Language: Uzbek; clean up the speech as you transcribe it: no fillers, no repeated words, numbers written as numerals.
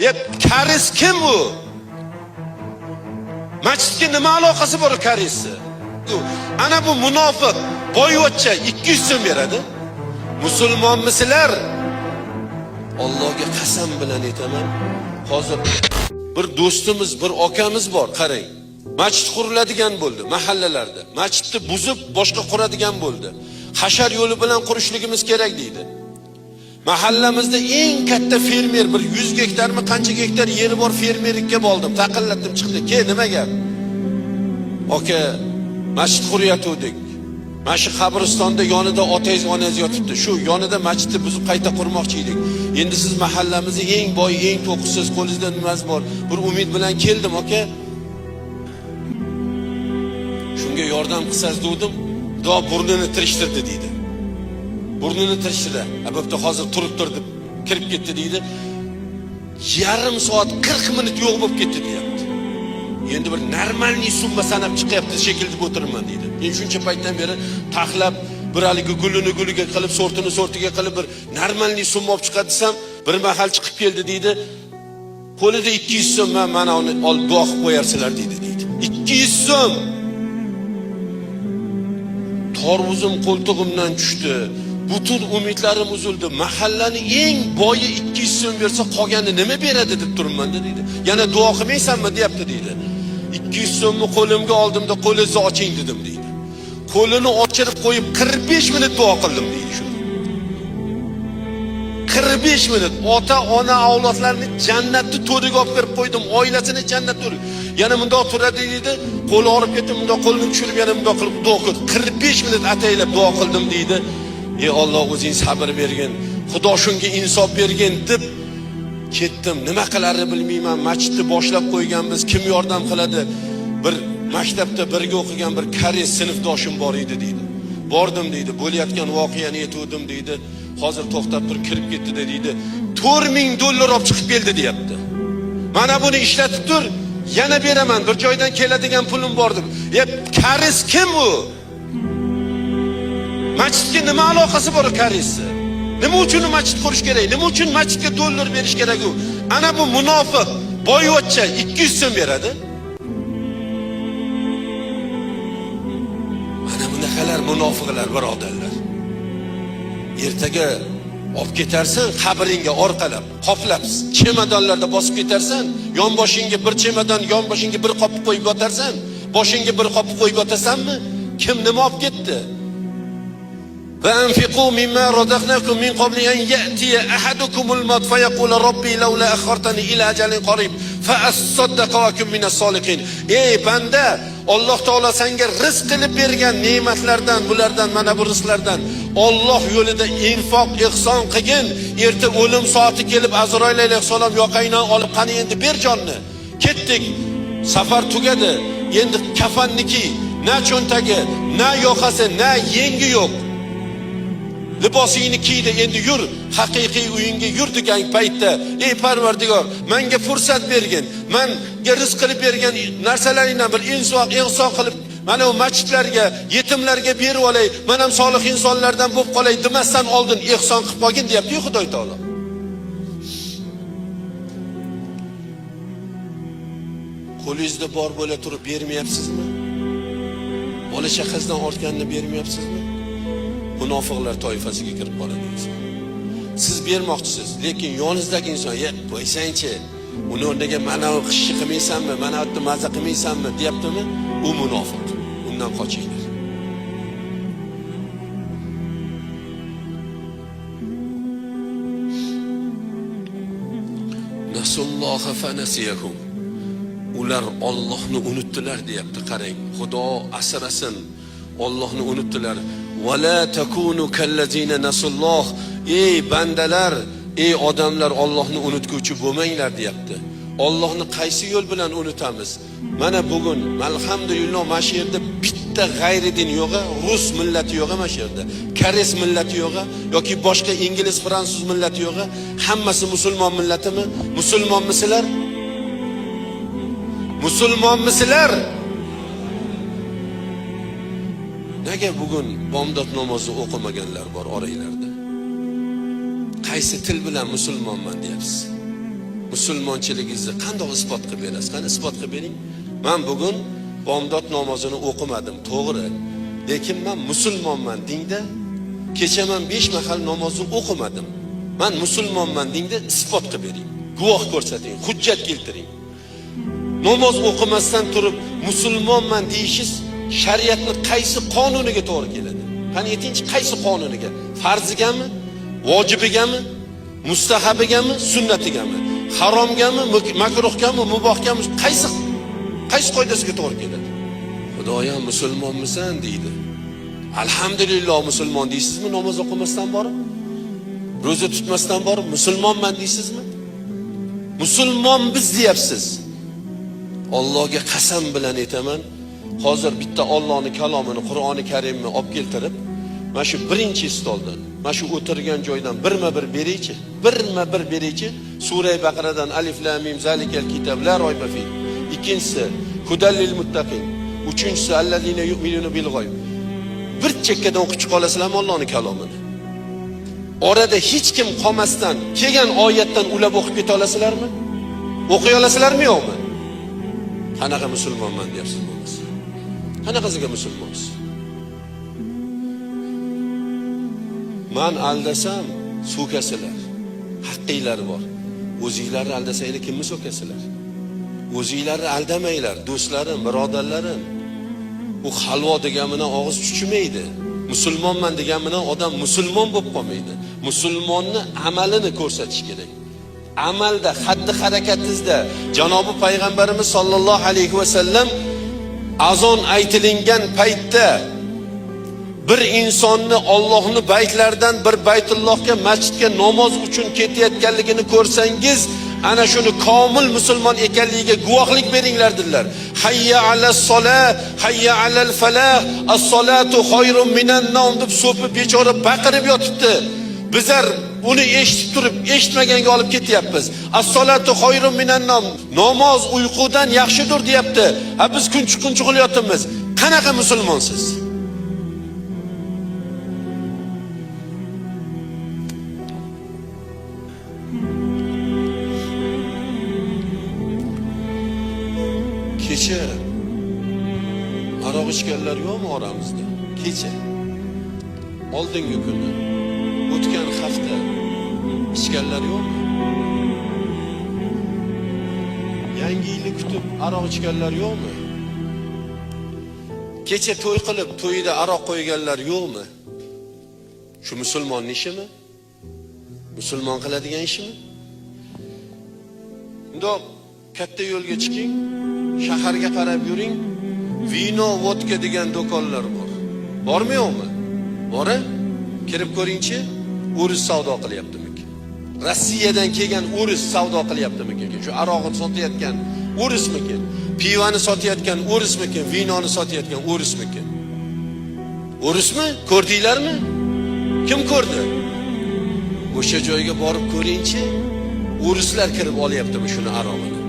Ya karis kim bu? Masjidga nima aloqasi bor karisni? Ana bu munofiq boyvachcha 200 so'm beradi. Musulmonmisizlar? Allohga qasam bilan aytaman. Hozir bir do'stimiz, bir akamiz bor, qarang. Masjid quriladigan bo'ldi mahallalarda. Masjidni buzib boshqa quradigan bo'ldi. Hashar yo'li bilan qurishligimiz kerak deydi. Mahallamizda eng katta fermer bir 100 gektarmi qancha gektar yeri bor fermerlikka bo'ldim. Taqillatdim chiqdi. Nima gap? Aka, masjid quryatuvdik. Mana shu qabristonda yonida otangiz, onangiz yotibdi. Shu yonida masjidni buzib qayta qurmoqchi edik. Endi siz mahallamizning eng boy, eng to'qisiz, qo'lingizda nimasi bor? Bir umid bilan keldim, aka. Shunga yordam qilsangiz dedim. Xudo burnini tirishtirdi deydi. Burnini tirishtirdi. Bo'pti, hozir turib turdi, kirib ketdi deydi. Yarim soat 40 minut yo'q bo'lib ketdi deyapti. Endi bir normalniy summa sanab chiqyapti shekilli o'tirman deydi. Men shuncha paytdan beri taxlab bir haligi gulini guliga qilib, sortini sortiga qilib bir normalniy summa olib chiqadi desam, bir mahal chiqib keldi deydi. Qo'lida 200 so'm mana uni olib duo qilib qo'yarsizlar deydi. 200 so'm. Torvuzim qo'ltig'imdan tushdi. Butun umidlarim uzildi. Mahallaning eng boyi 200 so'm bersa, qolgani nima beradi deb turibman deydi. Yana duo qilmaysanmi deyapti deydi. 200 so'mni qo'limga oldimda qo'lingizni oching dedim deydi. Qo'lini ochirib qo'yib 45 minut duo qildim deydi shu. 45 minut ota, ona, avlodlarni jannatni to'riga olib kirib qo'ydim, oilasini jannat to'riga. Yana bundoq turadi deydi. Qo'li olib ketdim, bundoq qo'lini tushirib yana bundoq qilib duo qildim. 45 minut ataylab duo qildim deydi. Ey Alloh, o'zing sabr bergin. Xudo shunga insof bergin deb ketdim. Nima qilarini bilmayman. Masjidni boshlab qo'yganmiz. Kim yordam qiladi? Bir maktabda birga o'qigan bir koreys sinfdoshim bor edi deydi. Bordim deydi. Bo'layotgan voqeani aytdim deydi. Hozir to'xtab turib kirib ketdi deydi. $4000 olib chiqib keldi deyapti. Mana buni ishlatib tur, yana beraman. Bir joydan keladigan pulim bor deb. Koreys kim bu? Masjidga nima aloqasi bor karisni? Nima uchun masjid qurish kerak? Nima uchun masjidga dollar berish kerak u? Ana bu munofiq boyvachcha 200 so'm beradi. Mana bunaqalar munofiqlar birodarlar. Ertaga olib ketarsan, qabringga orqalab, qoplab, chemadonlarda bosib ketarsan, yonboshingga bir chemadon, yonboshingga bir qop qo'yib yotarsan, boshingga bir qop qo'yib yotasanmi? Kim nima olib ketdi? وأنفقوا مما رزقناكم من قبل أن يأتي أحدكم الموت فيقول ربي لولا أخرتني إلى أجل قريب فأصدق وأكن من الصالحين. Ey banda, Alloh taolo senga rizq qilib bergan ne'matlardan, bulardan, mana bu rizqlardan Alloh yo'lida infoq, ihson qilgin. Erta o'lim soati kelib Azroil alayhisalom yoqangdan olib, qani endi ber jonni. Ketdik. Safar tugadi. Endi kafanniki, na cho'ntagi, na yoqasi, na yengi yo'q. Libosingni kiydi, endi yur, haqiqiy uyingga yur degan paytda, ey Parvardigor, menga fursat bergin. Menga rizq qilib bergan narsalaringdan bir insoq, ihson qilib, mana bu masjidlarga, yetimlarga berib olay, men ham solih insonlardan bo'lib qolay demasdan oldin ihson qilib qo'ygin deyapti-yu Xudo taolo. Qo'lingizda bor bo'la turib bermayapsizmi? Bola chaqasidan ortganini bermayapsizmi? Munofiqlar toifasiga kirib qoladingiz. Siz bermoqchisiz, lekin yoningizdagi inson, "Qo'ysangchi, uni o'rniga mana bu qishni qilmaysanmi, mana bu yerda maza qilmaysanmi?" deyaptimi? U munofiq. Undan qochinglar. Nasulloha fanasiyahum. Ular Allohni unutdilar deyapti. Qarang, Xudo asrasin. Allohni unutdilar. وَلَا تَكُونُوا كَالَّذِينَ نَسُوا اللَّهَ. Ey bandalar, ey odamlar, Allohni unutguvchi bo'lmanglar deyapti. Allohni qaysi yo'l bilan unutamiz? Mana bugun alhamdulillah mana shu yerda bitta g'ayri din yo'q, rus millati yo'q mana shu yerda. Koreys millati yo'q yoki boshqa ingliz, fransuz millati yo'q. Hammasi musulmon millatimi? Musulmonmisizlar? Musulmonmisizlar? Nega bugun bomdod namozi o'qimaganlar bor oranglarda? Qaysi til bilan musulmonman deyapsiz? musulmonchiligingizni qanday isbot qilib berasiz? Qani isbot qilib bering. Men bugun bomdod namozini o'qimadim, to'g'ri. Lekin men musulmonman dingda, kecha men 5 mahal namozni o'qimadim. Men musulmonman dingda isbot qilib bering. Guvoh ko'rsating, hujjat keltiring. Namoz o'qimasdan turib musulmonman deyishingiz shariatning qaysi qonuniga to'g'ri keladi? Qani aytingchi, qaysi qonuniga? Farzigami, vojibigami, mustahabigami, sunnatigami, haromgami, makruhgami, mubohgami, qaysi qoidasiga to'g'ri keladi? Xudoyam musulmonmisan deydi. Alhamdulillah musulmon deysizmi namoz o'qimasdan borib? Ro'za tutmasdan borib musulmonman deysizmi? Musulmon biz deyapsiz. Allohga qasam bilan aytaman, hozir bitta Allohning kalomini, Qur'oni Karimni olib keltirib, mana shu birinchi stoldan, mana shu o'tirgan joydan birma-bir beraychi. Birma-bir beraychi. Sura Baqaradan Alif Lam Mim zalikal kitab la rayba fi. Ikkinchisi Hudal lil muttaqin. Uchinchisi allazina yu'minuna bil g'oyb. Bir chekkadan o'qib chiqa olasizlarmi Allohning kalomini? Orada hech kim qolmasdan kelgan oyatdan ulab o'qib keta olasizlarmi? O'qiy olasizlarmi yo'qmi? Qanaqa musulmonman deyapsiz bo'lmasa? Qanaqasiga musulmonsiz? Men aldasam so'kasizlar. Haqqinglar bor. O'zinglarni aldasanglar kimni so'kasizlar? O'zinglarni aldamanglar, do'stlarim, birodarlarim. Bu halvo degan bilan og'iz chuchimaydi. Musulmonman degan bilan odam musulmon bo'lib qolmaydi. Musulmonni amalini ko'rsatish kerak. Amalda, xatti harakatingizda Janobi payg'ambarimiz sollallohu alayhi va sallam azon aytilingan paytda bir insonni Allohning baytlaridan bir Baytullohga, masjidga namoz uchun ketayotganligini ko'rsangiz, ana shuni komil musulmon ekanligiga guvohlik beringlar dedilar. Hayya alas solah, hayya alal falah, as-solatu xoyrun minan nawm deb so'pi bechora baqirib yotibdi. Bizlar uni eshitib turib, eshitmaganga olib ketyapmiz. As-solatu xoyrun minan nawm. Namoz uyqudan yaxshidir deyapti. Ha biz kunchiq-kunchiq qilyapmiz. Qanaqa musulmonsiz? Kecha aroq ichganlar yo'qmi oramizda? Kecha. Oldingi kuni, o'tgan hafta ichganlar yo'qmi? Yangi yilni kutib aroq ichganlar yo'qmi? Kecha to'y qilib, to'yida aroq qo'yganlar yo'qmi? Shu musulmonning ishimi? Musulmon qiladigan ishimi? Undoq katta yo'lga chiqing. Shaharga qarab yuring. Vino, vodka degan do'konlar bor. Bormi yo'qmi? Bor-a? Kirib ko'ringchi, o'ris savdo qilyaptimi? Rossiyadan kelgan o'ris savdo qilyaptimi? Shu aroqni sotayotgan o'rismikin? Pivani sotayotgan o'rismikin? Vinoni sotayotgan o'rismikin? O'rismi? Ko'rdinglarmi? Kim ko'rdi? O'sha joyga borib ko'ringchi, o'rislar kirib olyaptimi shuni arog'ini?